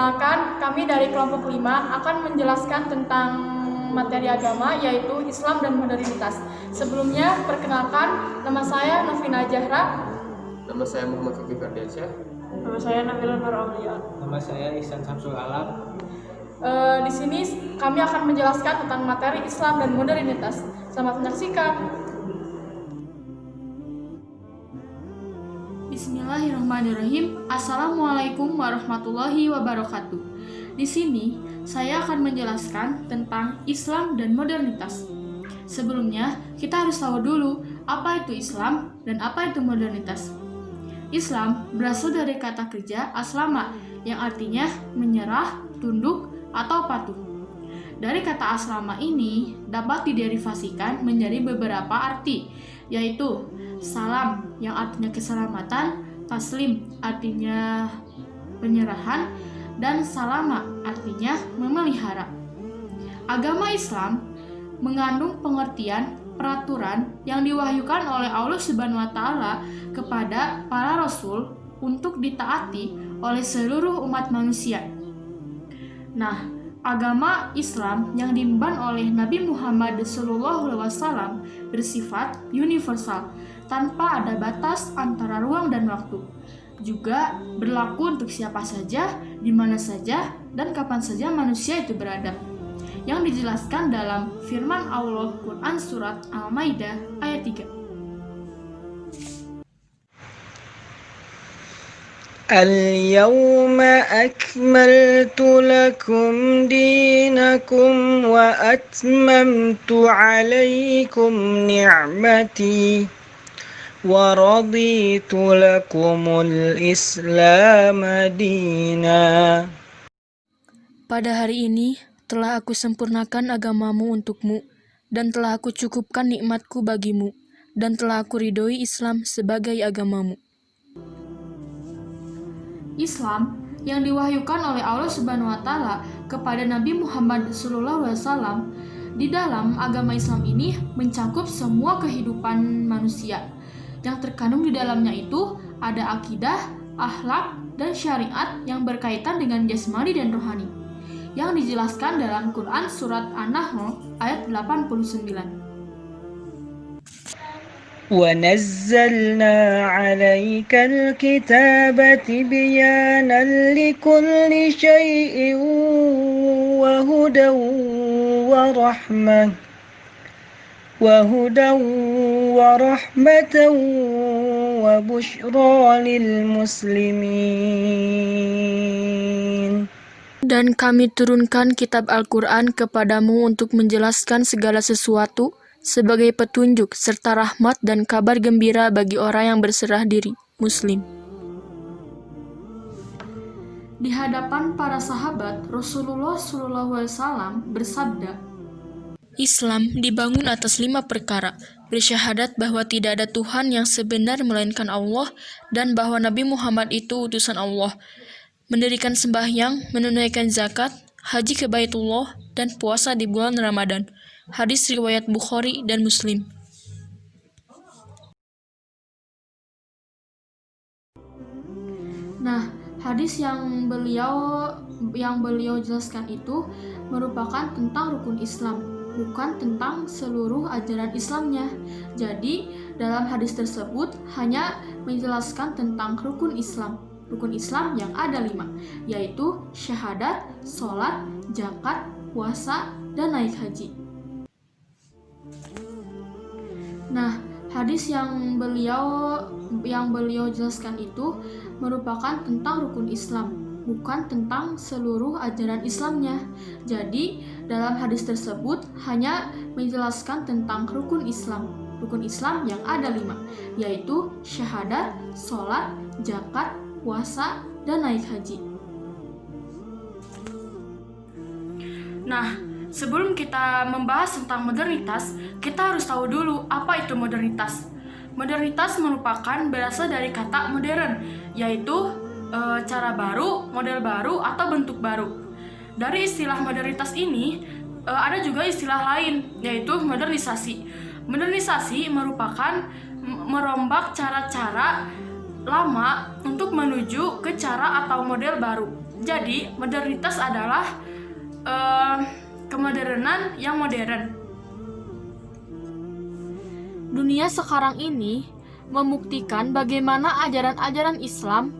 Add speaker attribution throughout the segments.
Speaker 1: Perkenalkan, kami dari kelompok 5 akan menjelaskan tentang materi agama, yaitu Islam dan modernitas. Sebelumnya, perkenalkan, nama saya Novina Zahra.
Speaker 2: Nama saya Muhammad Fikri Ferdiansyah.
Speaker 3: Nama saya Nabila Nur Aulia.
Speaker 4: Nama saya Ihsan Samsul Alam.
Speaker 1: Di sini kami akan menjelaskan tentang materi Islam dan modernitas. Selamat menyaksikan. Bismillahirrahmanirrahim. Assalamualaikum warahmatullahi wabarakatuh. Di sini saya akan menjelaskan tentang Islam dan modernitas. Sebelumnya, kita harus tahu dulu apa itu Islam dan apa itu modernitas. Islam berasal dari kata kerja aslama yang artinya menyerah, tunduk, atau patuh. Dari kata aslama ini dapat diderivasikan menjadi beberapa arti, yaitu salam yang artinya keselamatan, taslim artinya penyerahan, dan salama artinya memelihara. Agama Islam mengandung pengertian peraturan yang diwahyukan oleh Allah Subhanahu wa taala kepada para rasul untuk ditaati oleh seluruh umat manusia. Nah, agama Islam yang diemban oleh Nabi Muhammad SAW bersifat universal, tanpa ada batas antara ruang dan waktu. Juga berlaku untuk siapa saja, di mana saja, dan kapan saja manusia itu berada. Yang dijelaskan dalam firman Allah Quran Surat Al-Maidah ayat 3.
Speaker 5: اليوم أكملت لكم دينكم وأتممت عليكم نعمتي ورضيت لكم الإسلام دينا.
Speaker 6: Pada hari ini telah aku sempurnakan agamamu untukmu, dan telah aku cukupkan nikmatku bagimu, dan telah aku ridhoi Islam sebagai agamamu.
Speaker 1: Islam yang diwahyukan oleh Allah Subhanahu wa taala kepada Nabi Muhammad SAW, di dalam agama Islam ini mencakup semua kehidupan manusia. Yang terkandung di dalamnya itu ada akidah, akhlak, dan syariat yang berkaitan dengan jasmani dan rohani, yang dijelaskan dalam Quran Surat An-Nahl ayat 89.
Speaker 5: ونزلنا عليك الكتاب تبيانا لكل شيء وهدى ورحمة وبشرى للمسلمين.
Speaker 6: Dan kami turunkan kitab Al-Quran kepadamu untuk menjelaskan segala sesuatu sebagai petunjuk serta rahmat dan kabar gembira bagi orang yang berserah diri, Muslim.
Speaker 1: Di hadapan para sahabat, Rasulullah SAW bersabda,
Speaker 6: Islam dibangun atas 5 perkara, bersyahadat bahwa tidak ada Tuhan yang sebenar melainkan Allah, dan bahwa Nabi Muhammad itu utusan Allah, mendirikan sembahyang, menunaikan zakat, haji ke Baitullah, dan puasa di bulan Ramadan. Hadis riwayat Bukhari dan Muslim.
Speaker 1: Nah, hadis yang beliau jelaskan itu merupakan tentang rukun Islam, bukan tentang seluruh ajaran Islamnya. Jadi, dalam hadis tersebut hanya menjelaskan tentang rukun Islam. Rukun Islam yang ada 5, yaitu syahadat, sholat, zakat, puasa, dan naik haji. Nah, hadis yang beliau jelaskan itu merupakan tentang rukun Islam, bukan tentang seluruh ajaran Islamnya. Jadi, dalam hadis tersebut hanya menjelaskan tentang rukun Islam. Rukun Islam yang ada 5, yaitu syahadat, sholat, zakat, puasa, dan naik haji. Nah, sebelum kita membahas tentang modernitas, kita harus tahu dulu apa itu modernitas. Modernitas merupakan berasal dari kata modern, yaitu cara baru, model baru, atau bentuk baru. Dari istilah modernitas ini, ada juga istilah lain, yaitu modernisasi. Modernisasi merupakan merombak cara-cara lama untuk menuju ke cara atau model baru. Jadi, modernitas adalah kemodernan yang modern. Dunia sekarang ini membuktikan bagaimana ajaran-ajaran Islam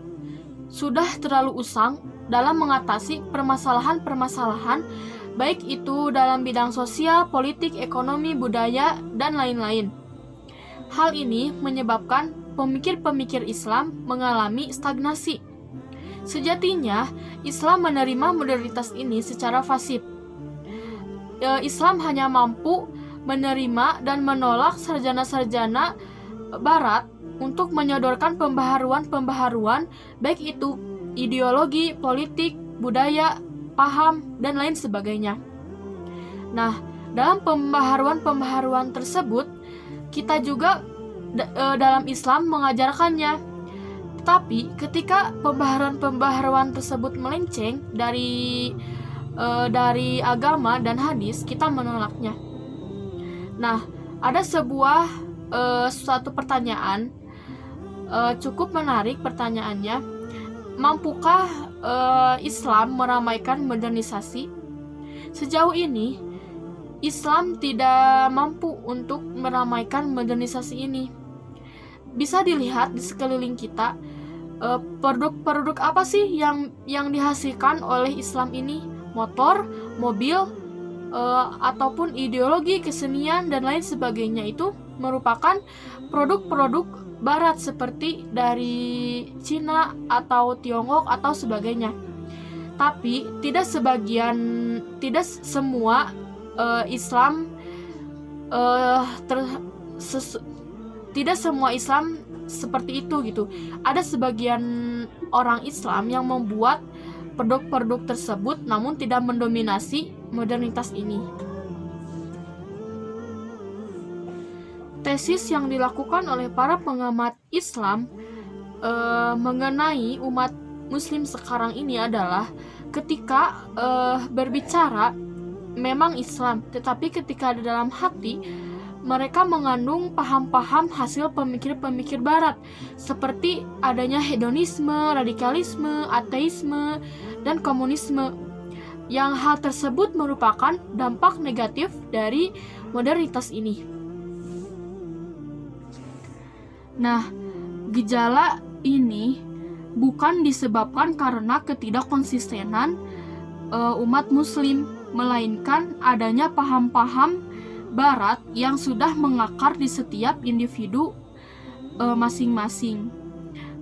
Speaker 1: sudah terlalu usang dalam mengatasi permasalahan-permasalahan, baik itu dalam bidang sosial, politik, ekonomi, budaya, dan lain-lain. Hal ini menyebabkan pemikir-pemikir Islam mengalami stagnasi. Sejatinya, Islam menerima modernitas ini secara fasib. Islam hanya mampu menerima dan menolak sarjana-sarjana Barat untuk menyodorkan pembaharuan-pembaharuan, baik itu ideologi, politik, budaya, paham, dan lain sebagainya. Nah, dalam pembaharuan-pembaharuan tersebut, kita juga dalam Islam mengajarkannya. Tapi ketika pembaharuan-pembaharuan tersebut melenceng dari agama dan hadis, kita menolaknya. Nah, ada suatu pertanyaan cukup menarik pertanyaannya. Mampukah Islam meramaikan modernisasi? Sejauh ini, Islam tidak mampu untuk meramaikan modernisasi ini. Bisa dilihat di sekeliling kita, produk-produk apa sih yang dihasilkan oleh Islam ini? Motor, mobil, ataupun ideologi, kesenian, dan lain sebagainya itu merupakan produk-produk Barat seperti dari Cina atau Tiongkok atau sebagainya. Tapi tidak semua tidak semua Islam seperti itu gitu. Ada sebagian orang Islam yang membuat produk-produk tersebut namun tidak mendominasi modernitas ini. Tesis yang dilakukan oleh para pengamat Islam mengenai umat Muslim sekarang ini adalah ketika berbicara memang Islam, tetapi ketika di dalam hati mereka mengandung paham-paham hasil pemikir-pemikir Barat, seperti adanya hedonisme, radikalisme, ateisme, dan komunisme. Yang hal tersebut merupakan dampak negatif dari modernitas ini. Nah, gejala ini bukan disebabkan karena ketidakkonsistenan umat Muslim, melainkan adanya paham-paham Barat yang sudah mengakar di setiap individu masing-masing.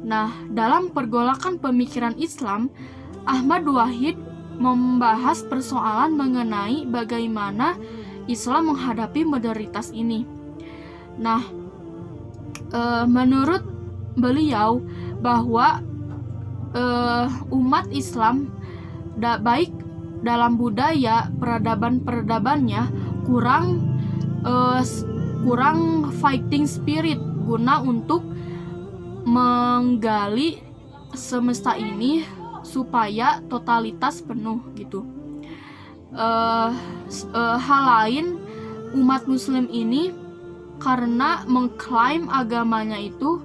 Speaker 1: Nah, dalam pergolakan pemikiran Islam, Ahmad Wahid membahas persoalan mengenai bagaimana Islam menghadapi modernitas ini. Nah, menurut beliau bahwa umat Islam baik dalam budaya peradaban-peradabannya kurang fighting spirit guna untuk menggali semesta ini supaya totalitas penuh gitu. Hal lain, umat Muslim ini karena mengklaim agamanya itu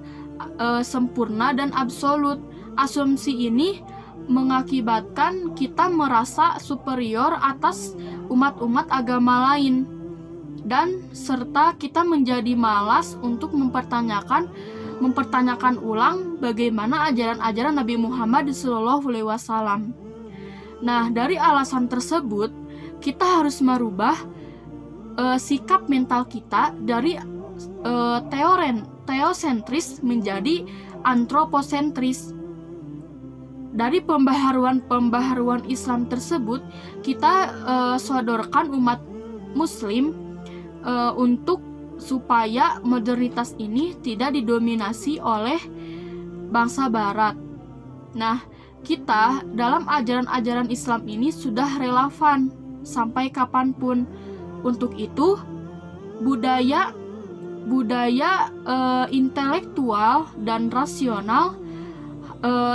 Speaker 1: sempurna dan absolut. Asumsi ini mengakibatkan kita merasa superior atas umat-umat agama lain, dan serta kita menjadi malas untuk mempertanyakan ulang bagaimana ajaran-ajaran Nabi Muhammad SAW. Nah, dari alasan tersebut kita harus merubah sikap mental kita dari teosentris menjadi antroposentris. Dari pembaharuan Islam tersebut, kita sodorkan umat Muslim untuk supaya modernitas ini tidak didominasi oleh bangsa Barat. Nah, kita dalam ajaran-ajaran Islam ini sudah relevan sampai kapanpun. Untuk itu, budaya intelektual dan rasional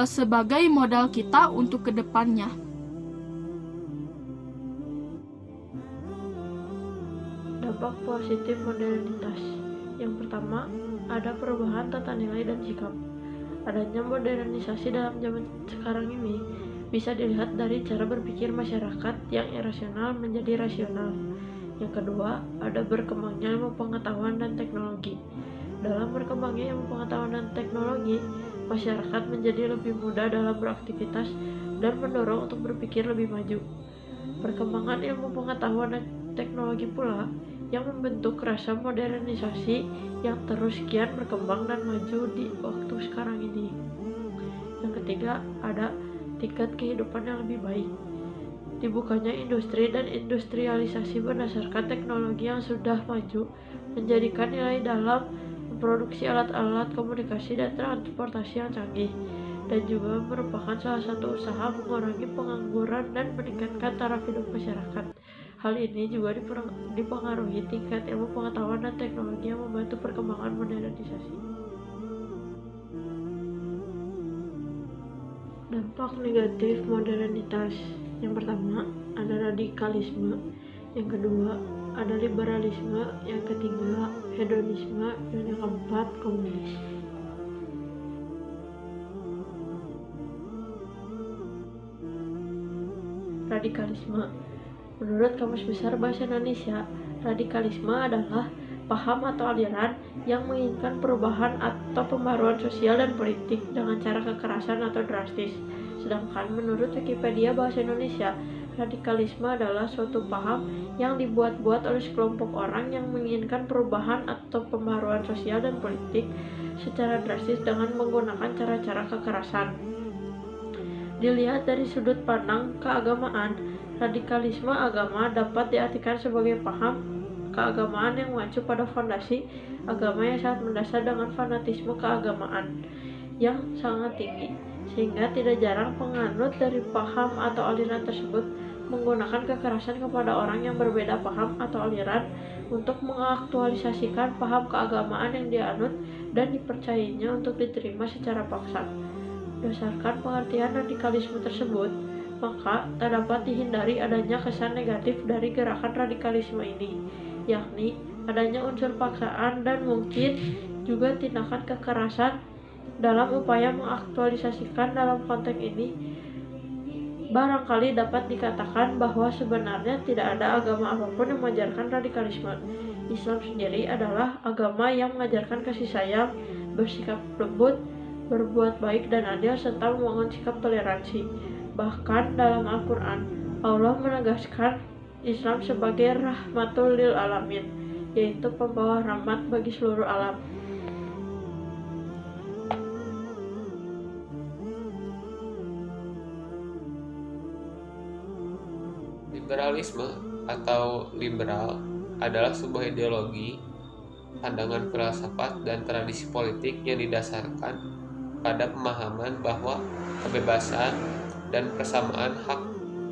Speaker 1: sebagai modal kita untuk kedepannya.
Speaker 3: Dampak positif modernitas. Yang pertama, ada perubahan tata nilai dan sikap. Adanya modernisasi dalam zaman sekarang ini bisa dilihat dari cara berpikir masyarakat yang irasional menjadi rasional. Yang kedua, ada berkembangnya ilmu pengetahuan dan teknologi. Dalam berkembangnya ilmu pengetahuan dan teknologi, masyarakat menjadi lebih mudah dalam beraktivitas dan mendorong untuk berpikir lebih maju. Perkembangan ilmu pengetahuan dan teknologi pula yang membentuk rasa modernisasi yang terus kian berkembang dan maju di waktu sekarang ini. Yang ketiga, ada tingkat kehidupan yang lebih baik. Dibukanya industri dan industrialisasi berdasarkan teknologi yang sudah maju menjadikan nilai dalam memproduksi alat-alat komunikasi dan transportasi yang canggih, dan juga merupakan salah satu usaha mengurangi pengangguran dan meningkatkan taraf hidup masyarakat. Hal ini juga dipengaruhi tingkat ilmu pengetahuan dan teknologi yang membantu perkembangan modernisasi. Dampak negatif modernitas. Yang pertama, ada radikalisme. Yang kedua, ada liberalisme. Yang ketiga, hedonisme. Dan yang keempat, komunis. Radikalisme. Menurut Kamus Besar Bahasa Indonesia, radikalisme adalah paham atau aliran yang menginginkan perubahan atau pembaruan sosial dan politik dengan cara kekerasan atau drastis. Sedangkan menurut Wikipedia Bahasa Indonesia, radikalisme adalah suatu paham yang dibuat-buat oleh sekelompok orang yang menginginkan perubahan atau pembaruan sosial dan politik secara drastis dengan menggunakan cara-cara kekerasan. Dilihat dari sudut pandang keagamaan, radikalisme agama dapat diartikan sebagai paham keagamaan yang mengacu pada fondasi agama yang sangat mendasar dengan fanatisme keagamaan yang sangat tinggi, sehingga tidak jarang penganut dari paham atau aliran tersebut menggunakan kekerasan kepada orang yang berbeda paham atau aliran untuk mengaktualisasikan paham keagamaan yang dianut dan dipercayainya untuk diterima secara paksa. Berdasarkan pengertian radikalisme tersebut, maka tak dapat dihindari adanya kesan negatif dari gerakan radikalisme ini, yakni adanya unsur paksaan dan mungkin juga tindakan kekerasan dalam upaya mengaktualisasikan. Dalam konteks ini, barangkali dapat dikatakan bahwa sebenarnya tidak ada agama apapun yang mengajarkan radikalisme. Islam sendiri adalah agama yang mengajarkan kasih sayang, bersikap lembut, berbuat baik dan adil, serta membangun sikap toleransi. Bahkan dalam Al-Quran, Allah menegaskan Islam sebagai rahmatul lil alamin, yaitu pembawa rahmat bagi seluruh alam.
Speaker 2: Liberalisme atau liberal adalah sebuah ideologi, pandangan filsafat dan tradisi politik yang didasarkan pada pemahaman bahwa kebebasan dan persamaan hak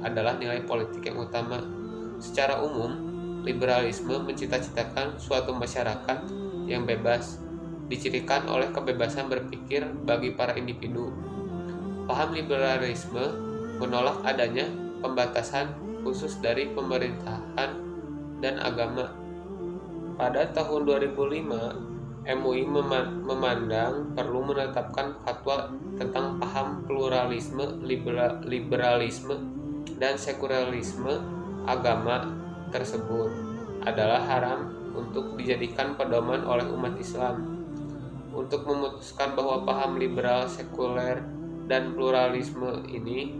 Speaker 2: adalah nilai politik yang utama. Secara umum, liberalisme mencita-citakan suatu masyarakat yang bebas, dicirikan oleh kebebasan berpikir bagi para individu. Paham liberalisme menolak adanya pembatasan khusus dari pemerintahan dan agama. Pada tahun 2005, MUI memandang perlu menetapkan fatwa tentang paham pluralisme, liberalisme, dan sekularisme agama tersebut adalah haram untuk dijadikan pedoman oleh umat Islam. Untuk memutuskan bahwa paham liberal, sekuler, dan pluralisme ini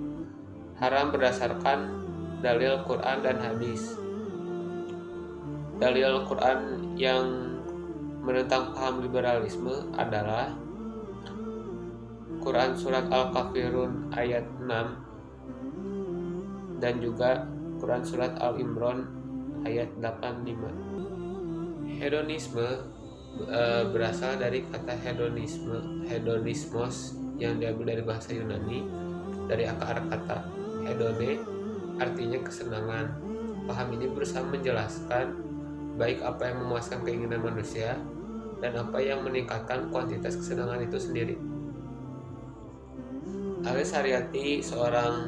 Speaker 2: haram berdasarkan dalil Quran dan hadis. Dalil Quran yang menentang paham liberalisme adalah Quran Surat Al-Kafirun ayat 6 dan juga Quran Surat Al-Imran ayat 85. Hedonisme berasal dari kata hedonismos yang diambil dari bahasa Yunani, dari akar kata hedone, artinya kesenangan. Paham ini berusaha menjelaskan baik apa yang memuaskan keinginan manusia dan apa yang meningkatkan kuantitas kesenangan itu sendiri. Alis Haryati, seorang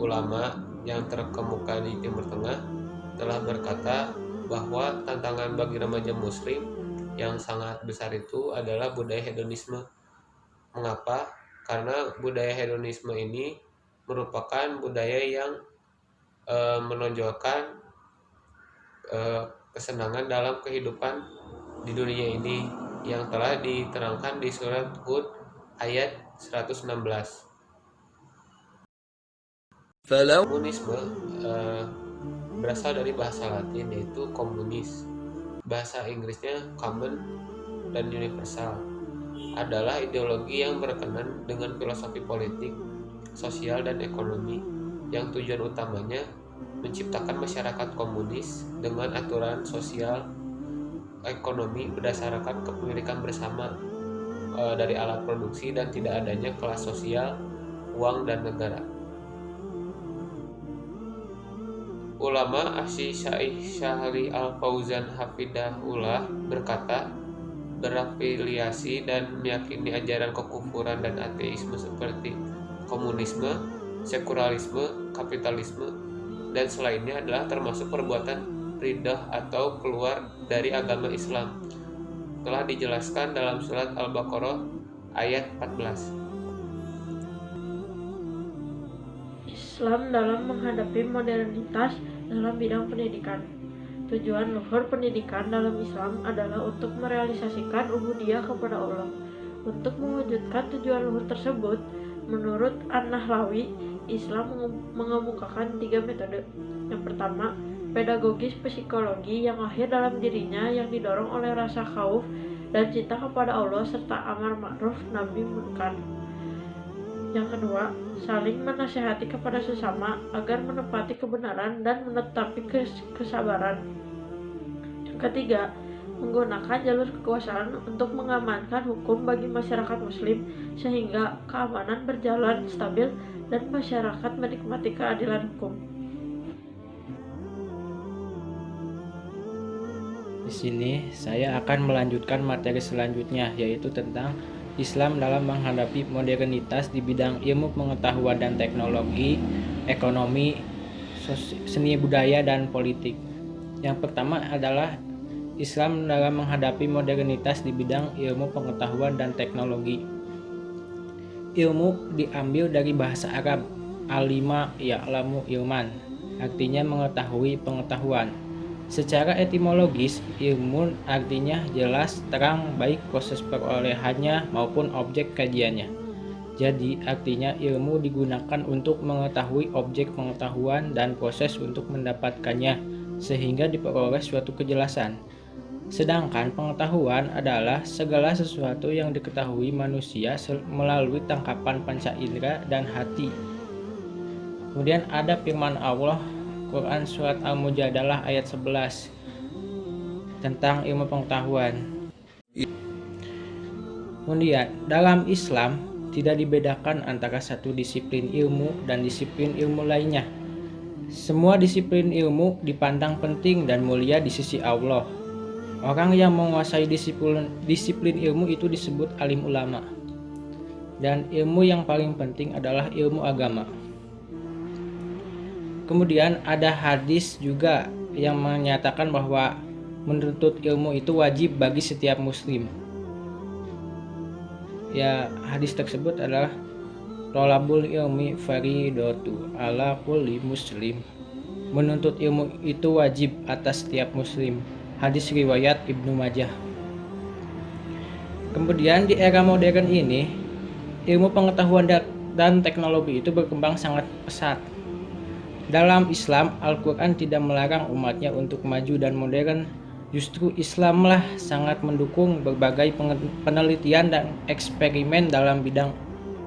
Speaker 2: ulama yang terkemuka di Timur Tengah, telah berkata bahwa tantangan bagi remaja muslim yang sangat besar itu adalah budaya hedonisme. Mengapa? karena budaya hedonisme ini merupakan budaya yang menonjolkan kesenangan dalam kehidupan di dunia ini yang telah diterangkan di surat Hud ayat 116. Komunisme berasal dari bahasa Latin yaitu komunis. Bahasa Inggrisnya common dan universal. Adalah ideologi yang berkenan dengan filosofi politik, sosial, dan ekonomi yang tujuan utamanya menciptakan masyarakat komunis dengan aturan sosial ekonomi berdasarkan kepemilikan bersama dari alat produksi dan tidak adanya kelas sosial, uang, dan negara. Ulama Asy Syaikh Syahri Al-Fauzan Hafidahullah berkata, berafiliasi dan meyakini ajaran kekufuran dan ateisme seperti komunisme, sekularisme, kapitalisme, dan selainnya adalah termasuk perbuatan riddah atau keluar dari agama Islam. Telah dijelaskan dalam surat Al-Baqarah ayat 14.
Speaker 3: Islam dalam menghadapi modernitas dalam bidang pendidikan. Tujuan luhur pendidikan dalam Islam adalah untuk merealisasikan ubudiyah kepada Allah. Untuk mewujudkan tujuan luhur tersebut, menurut An-Nahlawi, Islam mengemukakan 3 metode. Yang pertama, pedagogis psikologi yang lahir dalam dirinya yang didorong oleh rasa khauf dan cinta kepada Allah serta amar ma'ruf nahi munkar. Yang kedua, saling menasihati kepada sesama agar menepati kebenaran dan menetapi kesabaran. Yang ketiga, menggunakan jalur kekuasaan untuk mengamankan hukum bagi masyarakat muslim sehingga keamanan berjalan stabil dan masyarakat menikmati keadilan hukum.
Speaker 7: Di sini saya akan melanjutkan materi selanjutnya, yaitu tentang Islam dalam menghadapi modernitas di bidang ilmu pengetahuan dan teknologi, ekonomi, seni budaya, dan politik. Yang pertama adalah Islam dalam menghadapi modernitas di bidang ilmu pengetahuan dan teknologi. Ilmu diambil dari bahasa Arab alima ya'lamu ilman, artinya mengetahui pengetahuan. Secara etimologis, ilmu artinya jelas, terang, baik proses perolehannya maupun objek kajiannya. Jadi, artinya ilmu digunakan untuk mengetahui objek pengetahuan dan proses untuk mendapatkannya, sehingga diperoleh suatu kejelasan. Sedangkan pengetahuan adalah segala sesuatu yang diketahui manusia melalui tangkapan panca indera dan hati. Kemudian ada firman Allah Quran Surat Al-Mujadalah ayat 11 tentang ilmu pengetahuan. Kemudian dalam Islam tidak dibedakan antara satu disiplin ilmu dan disiplin ilmu lainnya. Semua disiplin ilmu dipandang penting dan mulia di sisi Allah. Orang yang menguasai disiplin ilmu itu disebut alim ulama. Dan ilmu yang paling penting adalah ilmu agama. Kemudian ada hadis juga yang menyatakan bahwa menuntut ilmu itu wajib bagi setiap muslim. Ya, hadis tersebut adalah thalabul ilmi fardhatu ala kulli muslim. Menuntut ilmu itu wajib atas setiap muslim. Hadis riwayat Ibnu Majah. Kemudian di era modern ini, ilmu pengetahuan dan teknologi itu berkembang sangat pesat. Dalam Islam, Al-Quran tidak melarang umatnya untuk maju dan modern. Justru Islamlah sangat mendukung berbagai penelitian dan eksperimen dalam bidang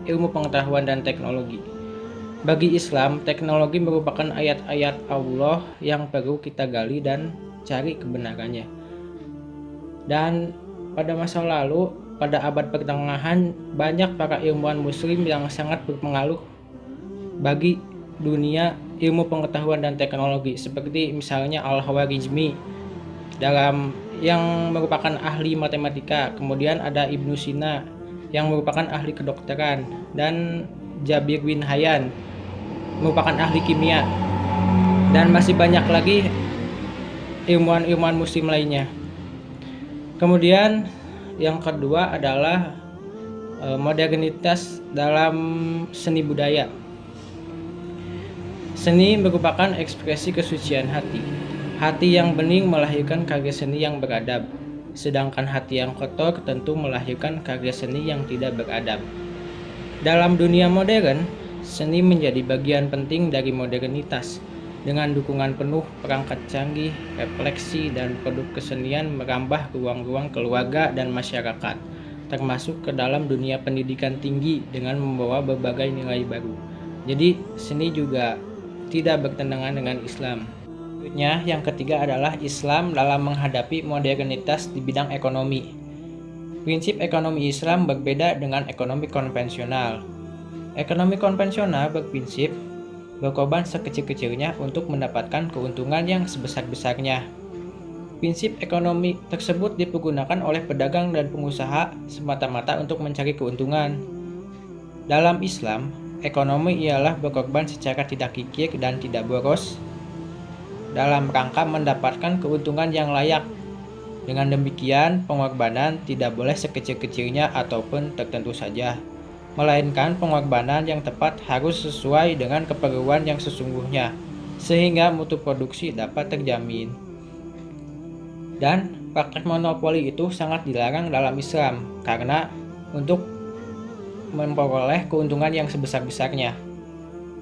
Speaker 7: ilmu pengetahuan dan teknologi. Bagi Islam, teknologi merupakan ayat-ayat Allah yang perlu kita gali dan cari kebenarannya. Dan pada masa lalu, pada abad pertengahan, banyak para ilmuwan muslim yang sangat berpengaruh bagi dunia ilmu pengetahuan dan teknologi, seperti misalnya Al-Khwarizmi yang merupakan ahli matematika. Kemudian ada Ibnu Sina yang merupakan ahli kedokteran, dan Jabir bin Hayyan merupakan ahli kimia, dan masih banyak lagi ilmuwan-ilmuwan muslim lainnya. Kemudian yang kedua adalah modernitas dalam seni budaya. Seni merupakan ekspresi kesucian hati. Hati yang bening melahirkan karya seni yang beradab, sedangkan hati yang kotor tentu melahirkan karya seni yang tidak beradab. Dalam dunia modern, seni menjadi bagian penting dari modernitas. Dengan dukungan penuh perangkat canggih, refleksi, dan produk kesenian merambah ruang-ruang keluarga dan masyarakat, termasuk ke dalam dunia pendidikan tinggi dengan membawa berbagai nilai baru. Jadi, seni juga tidak bertentangan dengan Islam. Berikutnya, yang ketiga adalah Islam dalam menghadapi modernitas di bidang ekonomi. Prinsip ekonomi Islam berbeda dengan ekonomi konvensional. Ekonomi konvensional berprinsip berkorban sekecil-kecilnya untuk mendapatkan keuntungan yang sebesar-besarnya. Prinsip ekonomi tersebut dipergunakan oleh pedagang dan pengusaha semata-mata untuk mencari keuntungan. Dalam Islam, ekonomi ialah berkorban secara tidak kikir dan tidak boros dalam rangka mendapatkan keuntungan yang layak. Dengan demikian, pengorbanan tidak boleh sekecil-kecilnya ataupun tertentu saja, melainkan pengorbanan yang tepat harus sesuai dengan keperluan yang sesungguhnya, sehingga mutu produksi dapat terjamin. Dan praktek monopoli itu sangat dilarang dalam Islam, karena untuk memperoleh keuntungan yang sebesar-besarnya.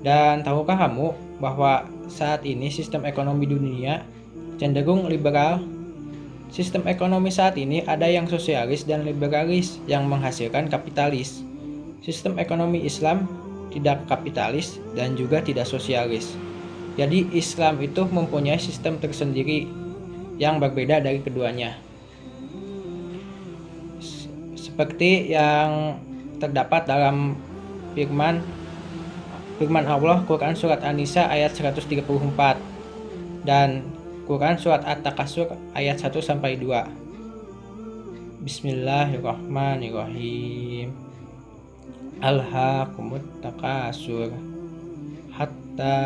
Speaker 7: Dan tahukah kamu bahwa saat ini sistem ekonomi dunia cenderung liberal? Sistem ekonomi saat ini ada yang sosialis dan liberalis yang menghasilkan kapitalis. Sistem ekonomi Islam tidak kapitalis dan juga tidak sosialis. Jadi Islam itu mempunyai sistem tersendiri yang berbeda dari keduanya. Seperti yang terdapat dalam firman Allah Quran surat An-Nisa ayat 134 dan Quran surat At-Takasur ayat 1-2. Bismillahirrahmanirrahim. Alhaakumut takasur hatta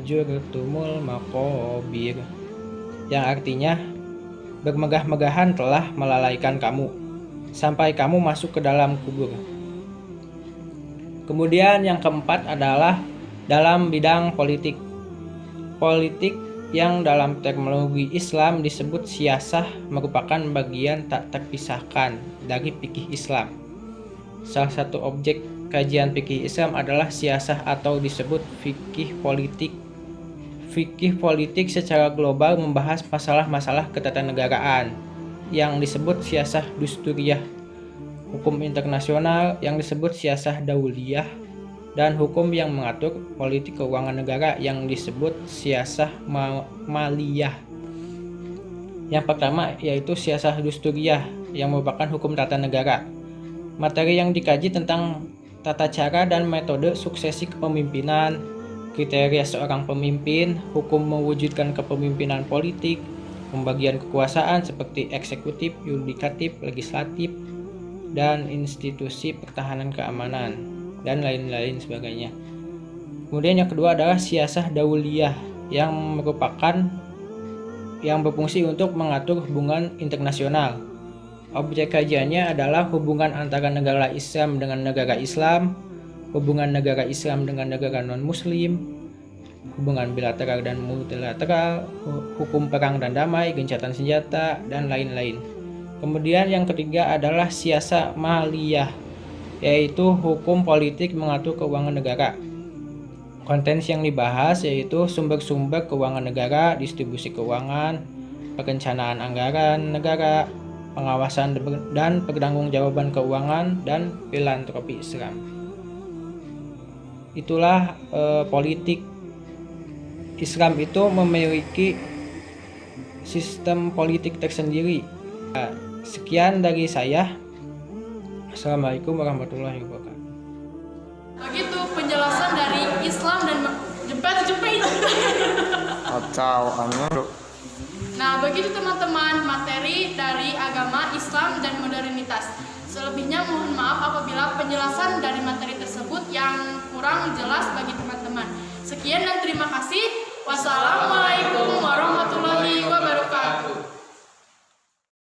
Speaker 7: zurtumul maqabir, yang artinya bermegah-megahan telah melalaikan kamu sampai kamu masuk ke dalam kubur. Kemudian yang keempat adalah dalam bidang politik. Politik yang dalam terminologi Islam disebut siyasah merupakan bagian tak terpisahkan dari fikih Islam. Salah satu objek kajian fikih Islam adalah siyasah atau disebut fikih politik. Fikih politik secara global membahas masalah-masalah ketatanegaraan yang disebut siyasah dusturiyah, hukum internasional yang disebut siyasah dauliyah, dan hukum yang mengatur politik keuangan negara yang disebut siyasah maliyah. Yang pertama yaitu siyasah dusturiyah yang merupakan hukum tata negara. Materi yang dikaji tentang tata cara dan metode suksesi kepemimpinan, kriteria seorang pemimpin, hukum mewujudkan kepemimpinan politik, pembagian kekuasaan seperti eksekutif, yudikatif, legislatif, dan institusi pertahanan keamanan, dan lain-lain sebagainya. Kemudian yang kedua adalah siyasah dauliyah yang berfungsi untuk mengatur hubungan internasional. Objek kajiannya adalah hubungan antara negara Islam dengan negara Islam, hubungan negara Islam dengan negara non-Muslim, hubungan bilateral dan multilateral, hukum perang dan damai, gencatan senjata, dan lain-lain. Kemudian yang ketiga adalah siyasah maliyah, yaitu hukum politik mengatur keuangan negara. Konten yang dibahas yaitu sumber-sumber keuangan negara, distribusi keuangan, perencanaan anggaran negara, pengawasan dan pertanggungjawaban keuangan, dan filantropi Islam. Itulah politik. Islam itu memiliki sistem politik tersendiri. Sekian dari saya. Assalamualaikum warahmatullahi wabarakatuh.
Speaker 1: Begitu penjelasan dari Islam dan jepit. Nah, begitu teman-teman materi dari agama Islam dan modernitas. Selebihnya mohon maaf apabila penjelasan dari materi tersebut yang kurang jelas bagi teman-teman. Sekian dan terima kasih. Wassalamualaikum warahmatullahi wabarakatuh.